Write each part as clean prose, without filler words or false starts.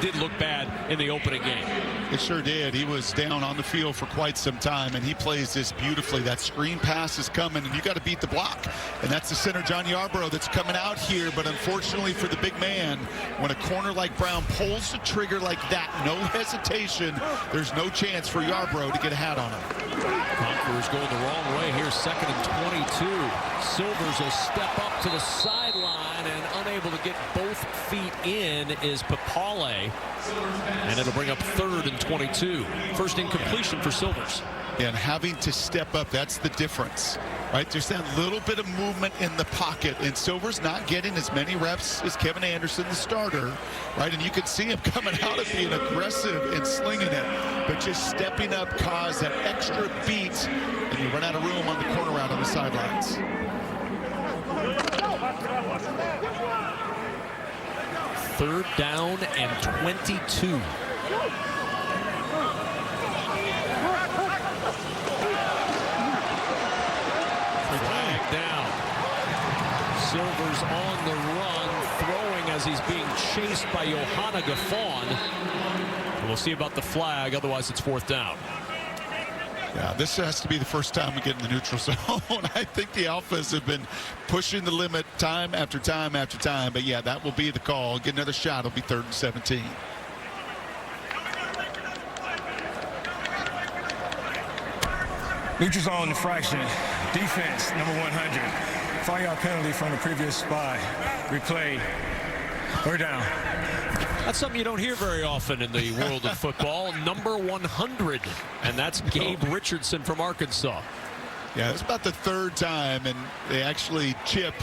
did look bad in the opening game. It sure did. He was down on the field for quite some time, and he plays this beautifully. That screen pass is coming, and you got to beat the block. And that's the center, John Yarborough, that's coming out here. But unfortunately for the big man, when a corner like Brown pulls the trigger like that, no hesitation, there's no chance for Yarborough to get a hat on him. Conquerors going the wrong way here, 2nd and 22. Silvers will step up to the sideline, and unable to get both feet in is Papale. And it'll bring up 3rd and 22. First incompletion for Silvers. And having to step up, that's the difference, right? There's that little bit of movement in the pocket, and Silver's not getting as many reps as Kevin Anderson, the starter, right? And you can see him coming out of being aggressive and slinging it, but just stepping up caused that extra beat, and you run out of room on the corner route on the sidelines. Third down and 22. Flag down. Silvers on the run, throwing as he's being chased by Johanna Gaffon. We'll see about the flag, otherwise it's 4th down. Yeah, this has to be the first time we get in the neutral zone. I think the Alphas have been pushing the limit time after time after time. But yeah, that will be the call. Get another shot. It'll be 3rd and 17. Neutral zone infraction. Defense, number 100. 5-yard penalty from the previous spy. Replay. We're down. That's something you don't hear very often in the world of football. Number 100, and that's Gabe Richardson from Arkansas. Yeah, it's about the 3rd time, and they actually chip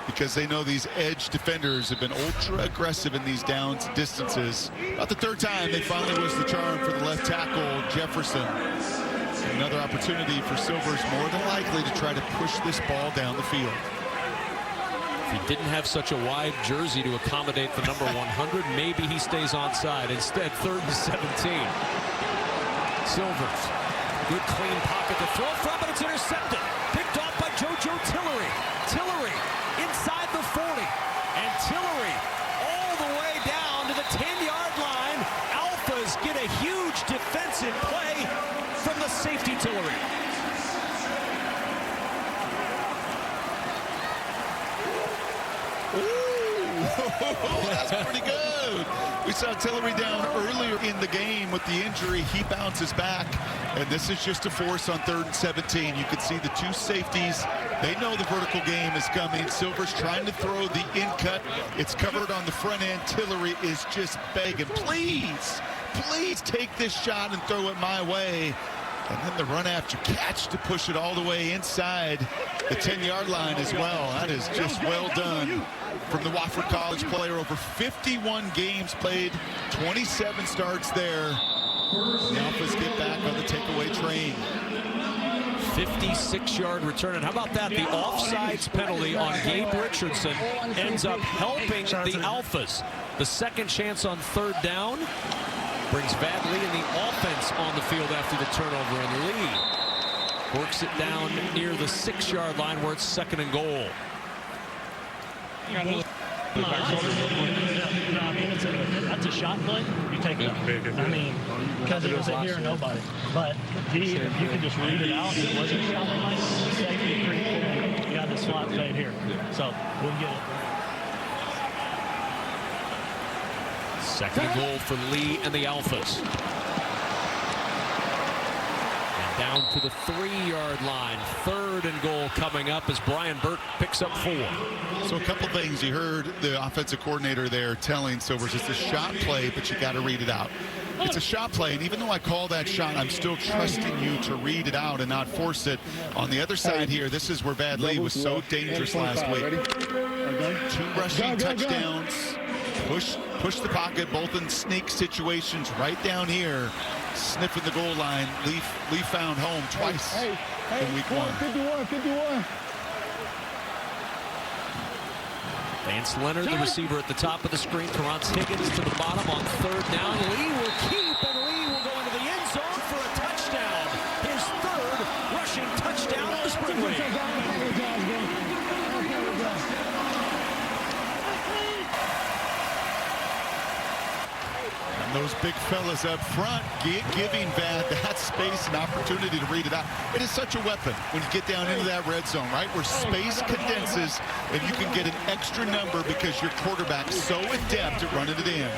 because they know these edge defenders have been ultra aggressive in these downs distances. About the 3rd time, they finally was the charm for the left tackle, Jefferson. Another opportunity for Silvers, more than likely, to try to push this ball down the field. If he didn't have such a wide jersey to accommodate the number 100, maybe he stays onside. Instead, 3rd and 17. Silvers, good clean pocket to throw from, but it's intercepted. Picked off by JoJo Tillery. Tillery inside the 40. And Tillery all the way down to the 10-yard line. Alphas get a huge defensive play from the safety Tillery. Oh, that's pretty good. We saw Tillery down earlier in the game with the injury. He bounces back, and this is just a force on 3rd and 17. You can see the 2 safeties. They know the vertical game is coming. Silver's trying to throw the in-cut. It's covered on the front end. Tillery is just begging, please, please take this shot and throw it my way. And then the run after catch to push it all the way inside the 10-yard line as well. That is just well done from the Wofford College player. Over 51 games played, 27 starts there. The Alphas get back on the takeaway train. 56-yard return. And how about that? The offsides penalty on Gabe Richardson ends up helping the Alphas. The second chance on 3rd down brings Vad Lee and the offense on the field after the turnover, and Lee works it down near the 6-yard line where it's 2nd and goal. That's a shot play. You take it. I mean, because it was a here or nobody. But you can just read it out. It wasn't a shot play. Safety pretty cool. You got the slot fade here, so we'll get it. 2nd and goal for Lee and the Alphas. And down to the 3-yard line. 3rd and goal coming up as Brian Burke picks up 4. So a couple things. You heard the offensive coordinator there telling Silvers it's a shot play, but you got to read it out. It's a shot play, and even though I call that shot, I'm still trusting you to read it out and not force it. On the other side here, this is where Vad Lee was so dangerous last week. 2 rushing touchdowns. Push the pocket, both in sneak situations right down here. Sniffing the goal line. Lee found home twice in week 1. 51. Vance Leonard, the receiver at the top of the screen. Terrence Higgins to the bottom on 3rd down. Lee will keep, and Lee will go into the end zone for a touchdown. His 3rd rushing touchdown of the spring week. those big fellas up front giving Vad that space and opportunity to read it out. It is such a weapon when you get down into that red zone, right, where space condenses and you can get an extra number because your quarterback's so adept at running it in.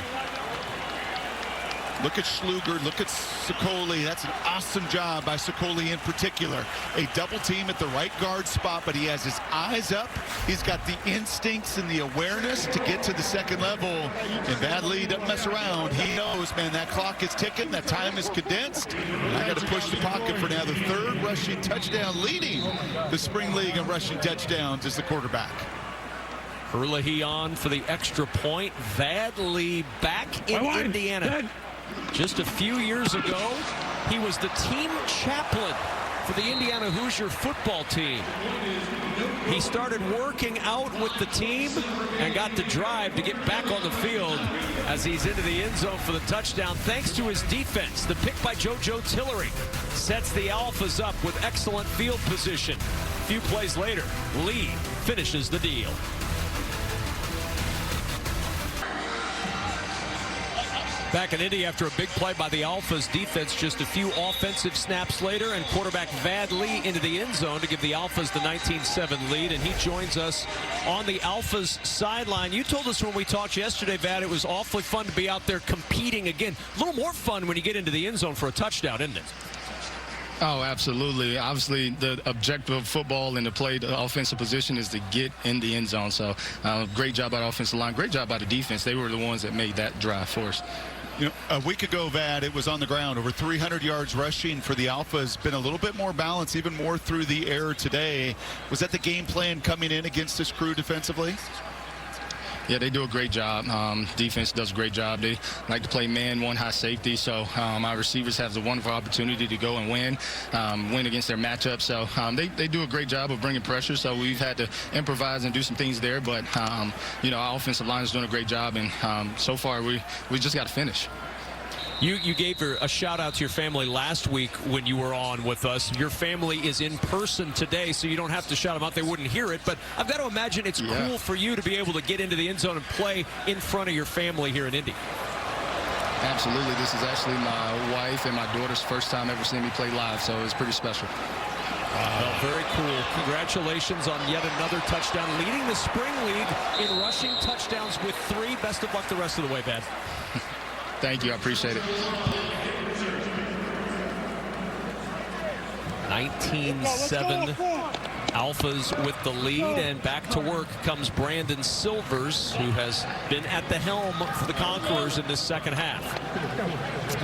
Look at Schluger, look at Sokoli. That's an awesome job by Sokoli in particular. A double team at the right guard spot, but he has his eyes up. He's got the instincts and the awareness to get to the second level. And Vad Lee doesn't mess around. He knows, man, that clock is ticking, that time is condensed. And I got to push the pocket for now. The third rushing touchdown, leading the spring league in rushing touchdowns as the quarterback. Herlihy on for the extra point. Vad Lee back in Indiana. Just a few years ago, he was the team chaplain for the Indiana Hoosier football team. He started working out with the team and got the drive to get back on the field as he's into the end zone for the touchdown thanks to his defense. The pick by JoJo Tillery sets the Alphas up with excellent field position. A few plays later, Lee finishes the deal. Back in Indy after a big play by the Alphas defense, just a few offensive snaps later, and quarterback Vad Lee into the end zone to give the Alphas the 19-7 lead, and he joins us on the Alphas sideline. You told us when we talked yesterday, Vad, it was awfully fun to be out there competing again. A little more fun when you get into the end zone for a touchdown, isn't it? Oh, absolutely. Obviously, the objective of football and to play the offensive position is to get in the end zone. So, great job by the offensive line. Great job by the defense. They were the ones that made that drive for us. You know, a week ago, Vad, it was on the ground. Over 300 yards rushing for the Alphas. Been a little bit more balanced, even more through the air today. Was that the game plan coming in against this crew defensively? Yeah, they do a great job. Defense does a great job. They like to play man, one high safety. So our receivers have the wonderful opportunity to go and win against their matchup. So they do a great job of bringing pressure. So we've had to improvise and do some things there. But, you know, our offensive line is doing a great job. And so far, we just got to finish. You gave a shout out to your family last week when you were on with us. Your family is in person today, so you don't have to shout them out. They wouldn't hear it, but I've got to imagine it's cool for you to be able to get into the end zone and play in front of your family here in Indy. Absolutely. This is actually my wife and my daughter's first time ever seeing me play live, so it's pretty special. Well, very cool. Congratulations on yet another touchdown, leading the spring league in rushing touchdowns with 3. Best of luck the rest of the way, Vad. Thank you. I appreciate it. 19-7. Alphas with the lead, and back to work comes Brandon Silvers, who has been at the helm for the Conquerors in this second half.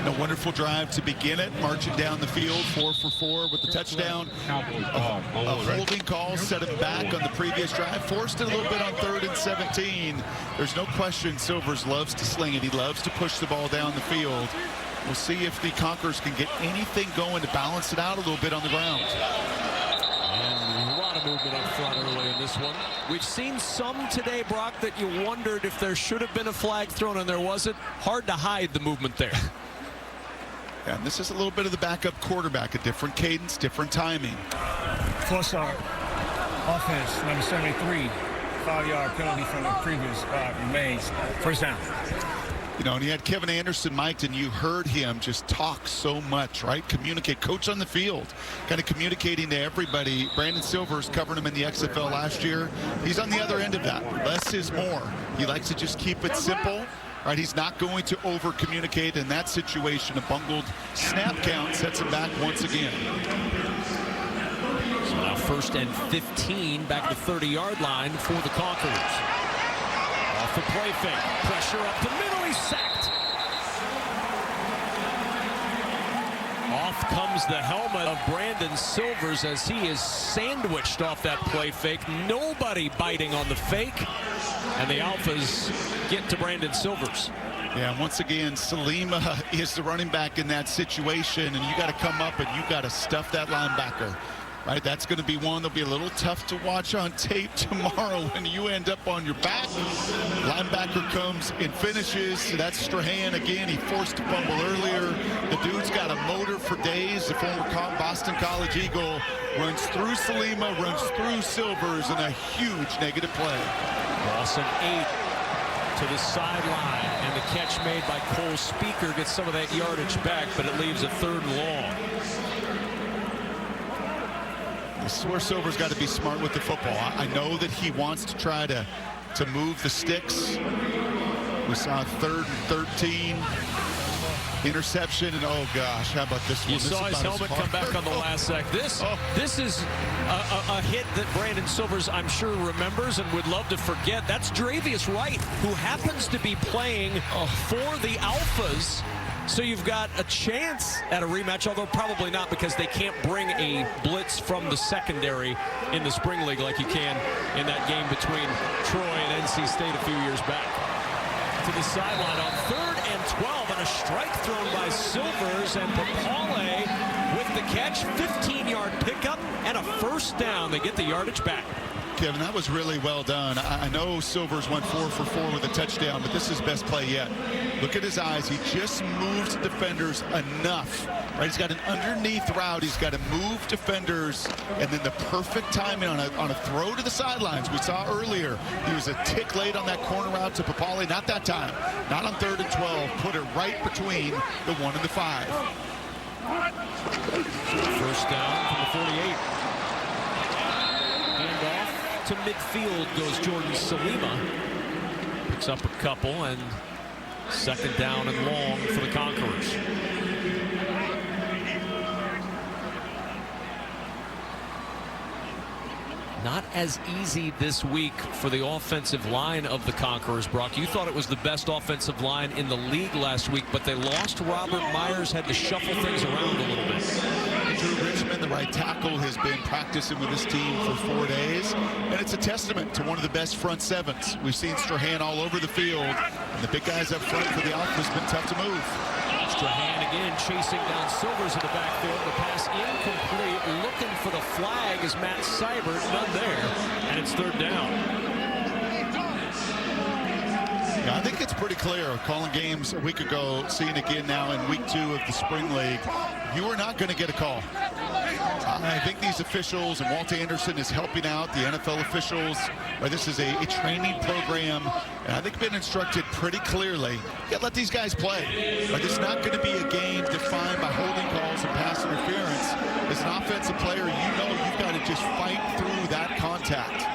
A wonderful drive to begin it, marching down the field, 4 for 4 with the touchdown. A holding call set him back on the previous drive, forced it a little bit on 3rd and 17. There's no question Silvers loves to sling it. He loves to push the ball down the field. We'll see if the Conquerors can get anything going to balance it out a little bit on the ground. And a lot of movement up front early in this one. We've seen some today, Brock, that you wondered if there should have been a flag thrown, and there wasn't. Hard to hide the movement there. And this is a little bit of the backup quarterback, a different cadence, different timing. 4-star offense, number 73, 5-yard penalty from the previous remains. First down. You know, and he had Kevin Anderson mic'd, and you heard him just talk so much, right? Communicate, coach on the field, kind of communicating to everybody. Brandon Silvers covering him in the XFL last year. He's on the other end of that. Less is more. He likes to just keep it simple. Right, he's not going to over-communicate in that situation. A bungled snap count sets him back once again. So now 1st and 15, back to the 30-yard line for the Conquerors. Off the play fake, pressure up the middle, he's sacked. Off comes the helmet of Brandon Silvers as he is sandwiched off that play fake. Nobody biting on the fake. And the Alphas get to Brandon Silvers. Yeah, once again, Salima is the running back in that situation, and you got to come up and you got to stuff that linebacker. Right, that's going to be one that'll be a little tough to watch on tape tomorrow when you end up on your back. Linebacker comes and finishes. That's Strahan again. He forced a fumble earlier. The dude's got a motor for days. The former Boston College Eagle runs through Salima, runs through Silvers, and a huge negative play. Loss of 8. to the sideline, and the catch made by Cole Speaker gets some of that yardage back, but it leaves a 3rd and long. This is where Silver's got to be smart with the football. I know that he wants to try to move the sticks. We saw 3rd and 13. Interception, and oh gosh, how about this one? You saw his helmet come back on the last sec. This is a hit that Brandon Silvers, I'm sure, remembers and would love to forget. That's Dravius Wright, who happens to be playing for the Alphas. So you've got a chance at a rematch, although probably not, because they can't bring a blitz from the secondary in the spring league like you can in that game between Troy and NC State a few years back. To the sideline on 3rd and 12, and a strike thrown by Silvers, and Papale with the catch, 15-yard pickup and a 1st down. They get the yardage back. Kevin, that was really well done. I know Silvers went 4 for 4 with a touchdown, but this is his best play yet. Look at his eyes. He just moves defenders enough. Right? He's got an underneath route. He's got to move defenders, and then the perfect timing on a throw to the sidelines. We saw earlier he was a tick late on that corner route to Papale. Not that time. Not on 3rd and 12. Put it right between the 1 and the 5. 1st down from the 48. Handoff to midfield goes Jordan Salima. Picks up a couple, and 2nd down and long for the Conquerors. Not as easy this week for the offensive line of the Conquerors, Brock. You thought it was the best offensive line in the league last week, but they lost Robert Myers, had to shuffle things around a little bit. Drew Richmond, the right tackle, has been practicing with his team for 4 days, and it's a testament to one of the best front sevens. We've seen Strahan all over the field, and the big guys up front for the Alphas have been tough to move. Strahan again chasing down Silvers in the backfield. The pass incomplete. Looking for the flag is Matt Seibert. None there. And it's 3rd down. Yeah, I think it's pretty clear. Calling games a week ago, seeing again now in week 2 of the spring league, you are not going to get a call. I think these officials, and Walt Anderson is helping out the NFL officials. This is a training program, and I think been instructed pretty clearly. You got to let these guys play. It's not going to be a game defined by holding calls and pass interference. As an offensive player, you know you've got to just fight through that contact.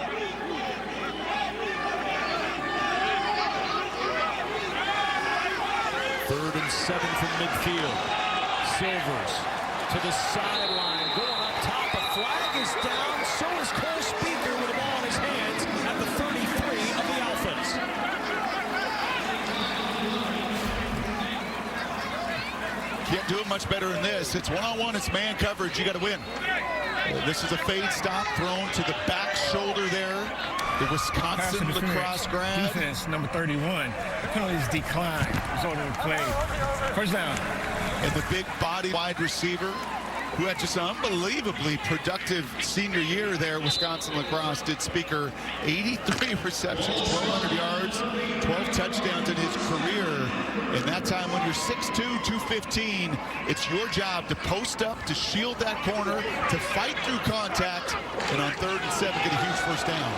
Third and 7 from midfield. Silvers to the sideline, going up top. A flag is down. So is Cole Speaker with the ball in his hands at the 33 of the Alphas. Can't do it much better than this. It's one-on-one. It's man coverage. You got to win. This is a fade stop thrown to the back shoulder there. The Wisconsin lacrosse grab. Defense, number 31. The penalties decline. Result of the play. 1st down. And the big body wide receiver who had just an unbelievably productive senior year there, Wisconsin lacrosse, did Speaker. 83 receptions, 1,200 yards, 12 touchdowns in his career. And that time when you're 6'2", 215, it's your job to post up, to shield that corner, to fight through contact, and on 3rd and 7, get a huge 1st down.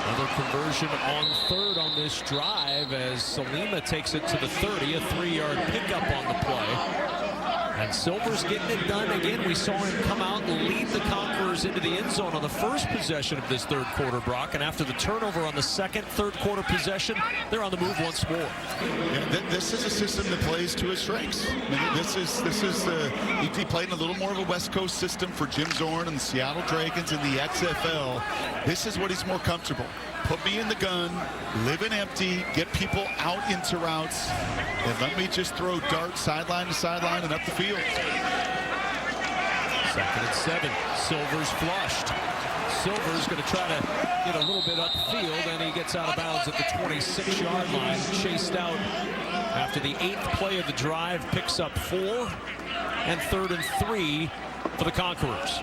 Another conversion on 3rd on this drive as Salima takes it to the 30, a 3-yard pickup on the play. And Silver's getting it done again. We saw him come out and lead the Conquerors into the end zone on the first possession of this 3rd quarter, Brock. And after the turnover on the 2nd, 3rd quarter possession, they're on the move once more. Yeah, this is a system that plays to his strengths. I mean, he played in a little more of a West Coast system for Jim Zorn and the Seattle Dragons in the XFL. This is what he's more comfortable. Put me in the gun, live in empty, get people out into routes, and let me just throw darts sideline to sideline and up the field. 2nd and 7. Silvers flushed. Silver's going to try to get a little bit upfield, and he gets out of bounds at the 26-yard line. Chased out after the 8th play of the drive, picks up 4, and 3rd and 3 for the Conquerors.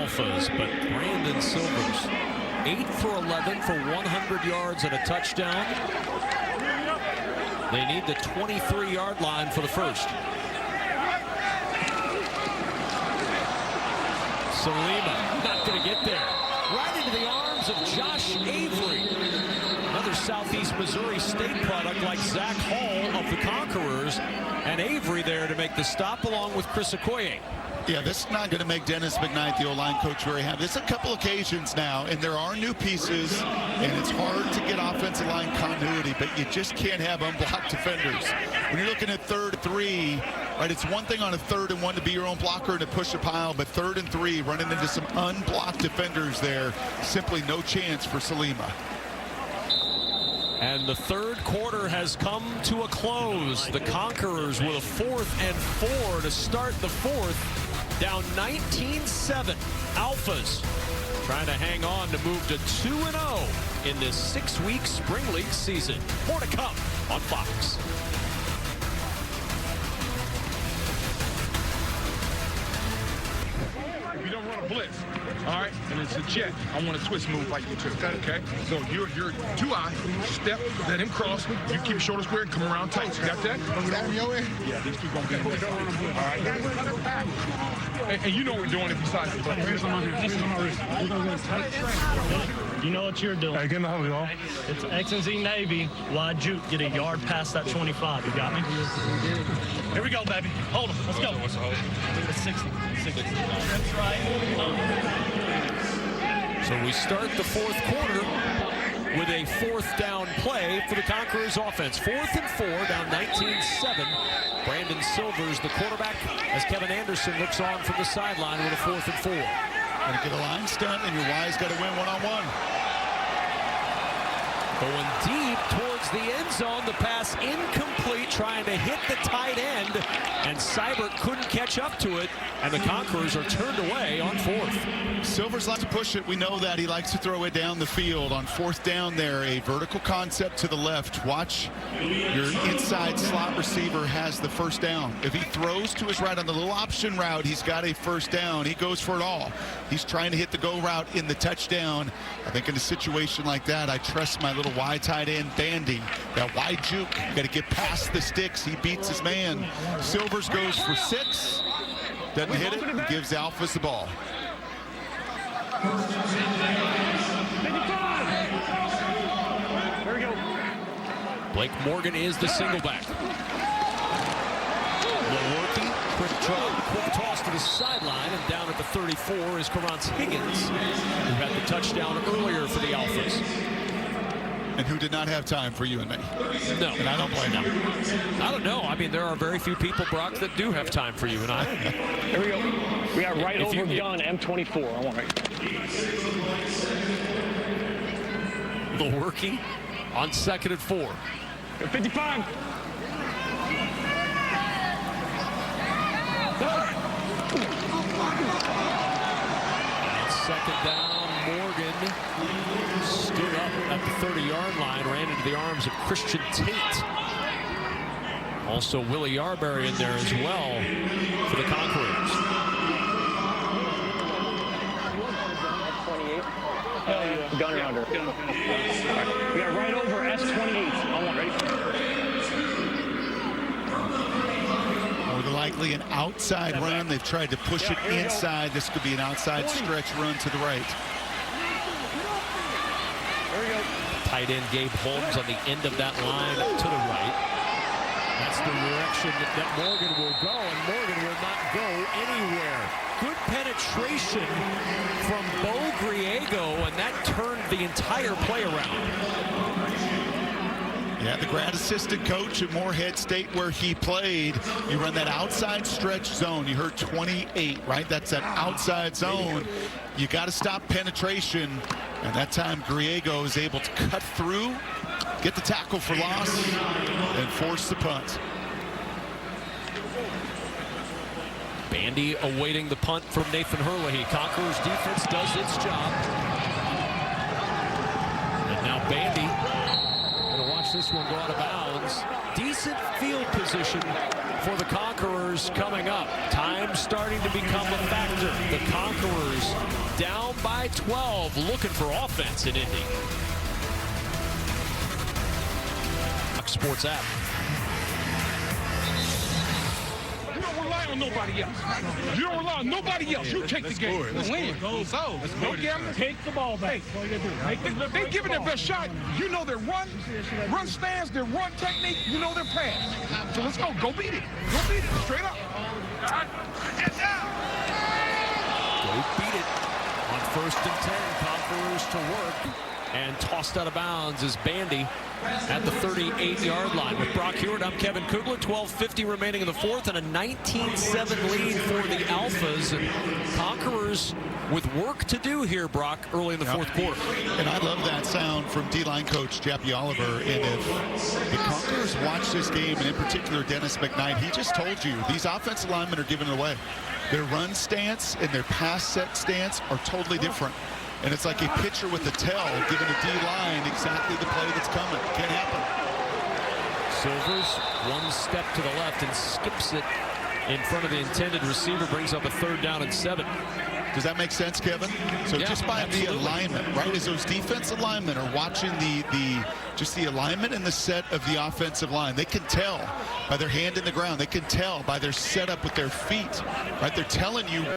Alphas, but Brandon Silvers 8 for 11 for 100 yards and a touchdown. They need the 23-yard line for the first. Salima not going to get there. Right into the arms of Josh Avery. Another Southeast Missouri State product like Zach Hall of the Conquerors. And Avery there to make the stop along with Chris Okoye. Yeah, this is not going to make Dennis McKnight, the O-line coach, very happy. There's a couple occasions now, and there are new pieces, and it's hard to get offensive line continuity, but you just can't have unblocked defenders. When you're looking at 3rd and 3, right, it's one thing on a 3rd and 1 to be your own blocker and to push a pile, but 3rd and 3, running into some unblocked defenders there, simply no chance for Salima. And the third quarter has come to a close. The Conquerors with a 4th and 4 to start the fourth. Down 19-7. Alphas trying to hang on to move to 2-0 in this 6-week Spring League season. More to come on Fox. You don't run a blitz, all right? And it's a jet. I want a twist move like you took, okay? So you're 2-eye, step, let him cross. You keep your shoulder square and come around tight. You got that? Is that in your way? Yeah, these two gonna be in there. All right? And you know what we're doing if you side the play. Here's on my wrist. Here's on my wrist. We're gonna go tight. You know what you're doing. Hey, get in the hole, y'all. It's X and Z Navy. Wide juke. Get a yard past that 25. You got me? Here we go, baby. Hold him. Let's go. What's the hold? It's 60. 60. That's right. So we start the fourth quarter with a 4th down play for the Conquerors offense. 4th and 4, down 19-7. Brandon Silvers, the quarterback, as Kevin Anderson looks on from the sideline with a 4th and 4. Gonna get a line stunt, and your Y's got to win one-on-one. Going deep towards the end zone. The pass incomplete, trying to hit the tight end, and Seibert couldn't catch up to it, and the Conquerors are turned away on 4th. Silvers likes to push it. We know that. He likes to throw it down the field. On 4th down there, a vertical concept to the left. Watch your inside slot receiver has the first down. If he throws to his right on the little option route, he's got a first down. He goes for it all. He's trying to hit the go route in the touchdown. I think in a situation like that, I trust my little wide tight end, Bandy. That wide juke, got to get past the sticks. He beats his man. Silvers goes for 6. Doesn't hit it, and gives Alphas the ball. Here we go. Blake Morgan is the single back. Working, quick toss to the sideline, and down at the 34 is Karance Higgins, who had the touchdown earlier for the Alphas. And who did not have time for you and me. No. And I don't blame them. I don't know. I mean, there are very few people, Brock, that do have time for you and I. Here we go. We got right over gun M24. I want right. The working on 2nd and 4. 55. On 2nd down, Morgan stood up at the 30-yard line, ran into the arms of Christian Tate. Also Willie Yarberry in there as well for the Conquerors. Gunner under. Right. We got right over S28. I want ready. More than likely an outside run. They've tried to push it inside. This could be an outside stretch run to the right. Tight end Gabe Holmes on the end of that line to the right. That's the direction that Morgan will go, and Morgan will not go anywhere. Good penetration from Bo Griego, and that turned the entire play around. Yeah, the grad assistant coach at Morehead State where he played, you run that outside stretch zone. You heard 28, right? That's that outside zone. You got to stop penetration, and that time Griego is able to cut through, get the tackle for loss, and force the punt. Bandy awaiting the punt from Nathan Herlihy. Conquerors defense does its job. And now Bandy going to watch this one go out of bounds. Decent field position for the Conquerors coming up. Time starting to become a factor. The Conquerors down by 12, looking for offense in Indy. Sports app. You don't rely on nobody else. You don't rely on nobody else. You take the game. Win. So, don't gamble. Take the ball back. They're giving their best shot. You know their run stance, their run technique. You know their pass. So let's go. Go beat it. Go beat it. Straight up. Go beat it on 1st and 10. Conquerors to work. And tossed out of bounds is Bandy at the 38-yard line. With Brock Hewitt, I'm Kevin Kugler. 12:50 remaining in the 4th, and a 19-7 lead for the Alphas. And Conquerors with work to do here, Brock, early in the 4th quarter. And I love that sound from D-line coach Jappy Oliver. And if the Conquerors watch this game, and in particular Dennis McKnight, he just told you these offensive linemen are giving it away. Their run stance and their pass set stance are totally different. And it's like a pitcher with a tell giving a D-line exactly the play that's coming. Can't happen. Silvers one step to the left and skips it in front of the intended receiver, brings up a 3rd down and 7. Does that make sense, Kevin? So Yeah, just by absolutely. the alignment, right? As those defensive linemen are watching just the alignment and the set of the offensive line, they can tell by their hand in the ground. They can tell by their setup with their feet, right? They're telling you